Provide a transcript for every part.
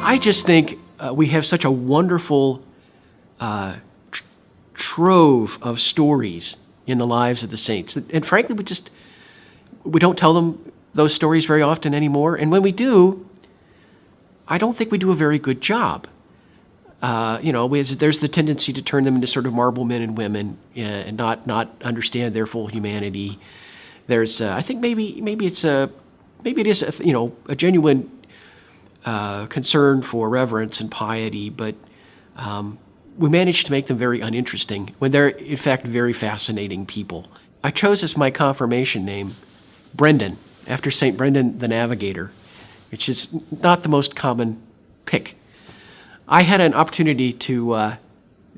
I just think we have such a wonderful trove of stories in the lives of the saints. And frankly, we don't tell them those stories very often anymore. And when we do, I don't think we do a very good job. There's the tendency to turn them into sort of marble men and women and not understand their full humanity. There's, I think maybe it is a genuine concern for reverence and piety, but we manage to make them very uninteresting when they're in fact very fascinating people. I chose as my confirmation name Brendan, after St. Brendan the Navigator, which is not the most common pick. I had an opportunity to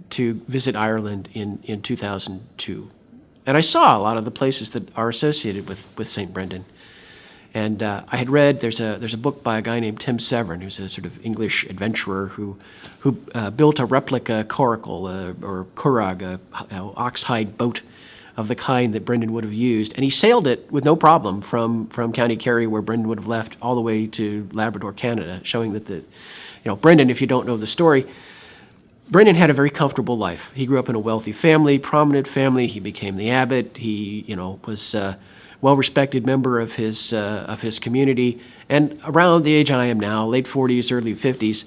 visit Ireland in 2002, and I saw a lot of the places that are associated with St. Brendan. And I had read there's a book by a guy named Tim Severin, who's a sort of English adventurer who built a replica coracle or curragh, a ox-hide boat of the kind that Brendan would have used, and he sailed it with no problem from County Kerry, where Brendan would have left, all the way to Labrador, Canada, showing that Brendan, if you don't know the story, Brendan had a very comfortable life. He grew up in a wealthy family, prominent family. He became the abbot. He was well-respected member of his community, and around the age I am now, late 40s, early 50s,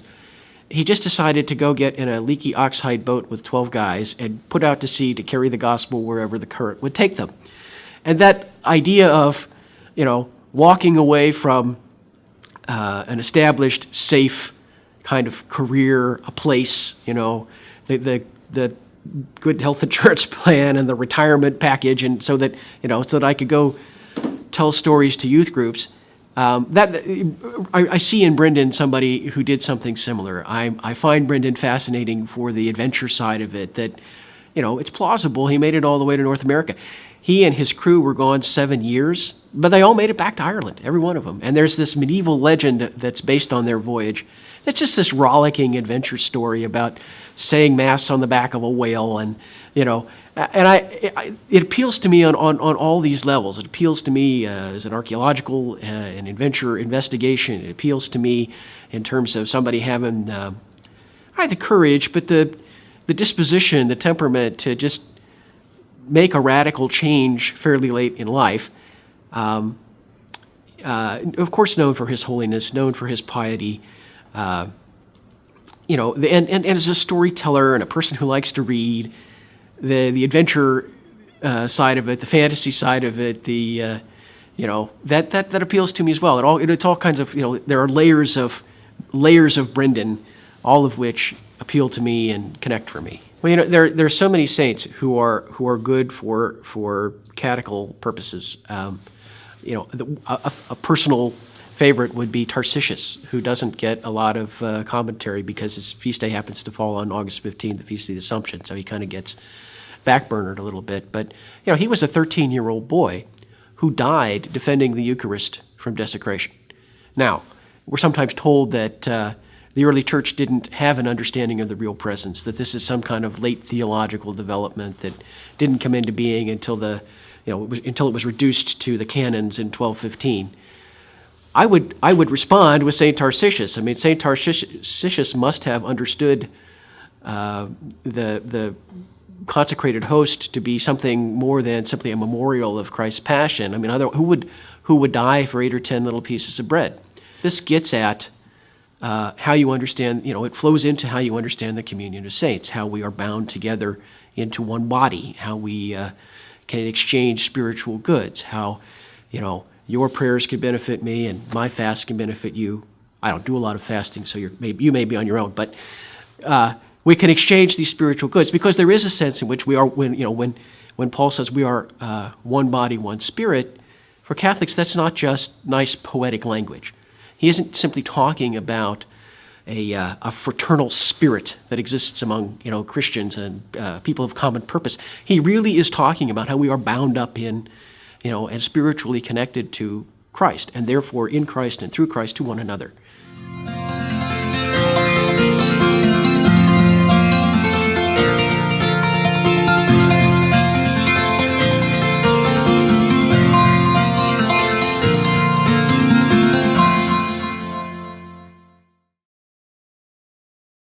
he just decided to go get in a leaky ox-hide boat with 12 guys and put out to sea to carry the gospel wherever the current would take them. And that idea of, walking away from an established, safe kind of career, a place, the good health insurance plan and the retirement package, and so that I could go tell stories to youth groups. I see in Brendan somebody who did something similar. I find Brendan fascinating for the adventure side of it, that it's plausible he made it all the way to North America. He and his crew were gone 7 years, but they all made it back to Ireland, every one of them. And there's this medieval legend that's based on their voyage. It's just this rollicking adventure story about saying mass on the back of a whale, and it appeals to me on all these levels. It appeals to me as an archaeological and adventure investigation. It appeals to me in terms of somebody having the courage, but the disposition, the temperament to just make a radical change fairly late in life. Of course, known for his holiness, known for his piety. And as a storyteller and a person who likes to read, the adventure side of it, the fantasy side of it, that appeals to me as well. It's all kinds of, there are layers of Brendan, all of which appeal to me and connect for me. Well, there are so many saints who are good for catechal purposes. A personal favorite would be Tarsicius, who doesn't get a lot of commentary because his feast day happens to fall on August 15th, the Feast of the Assumption, so he kind of gets backburnered a little bit. But he was a 13-year-old boy who died defending the Eucharist from desecration. Now, we're sometimes told that the early church didn't have an understanding of the real presence, that this is some kind of late theological development that didn't come into being until until it was reduced to the canons in 1215. I would respond with St. Tarsicius. I mean, St. Tarsicius must have understood the consecrated host to be something more than simply a memorial of Christ's passion. I mean, who would die for 8 or 10 little pieces of bread? This gets at how you understand, it flows into how you understand the communion of saints, how we are bound together into one body, how we can exchange spiritual goods, how, your prayers can benefit me and my fast can benefit you. I don't do a lot of fasting, so you may be on your own, but we can exchange these spiritual goods, because there is a sense in which we are, when Paul says we are one body, one spirit, for Catholics, that's not just nice poetic language. He isn't simply talking about a fraternal spirit that exists among Christians and people of common purpose. He really is talking about how we are bound up in, and spiritually connected to Christ, and therefore in Christ and through Christ to one another.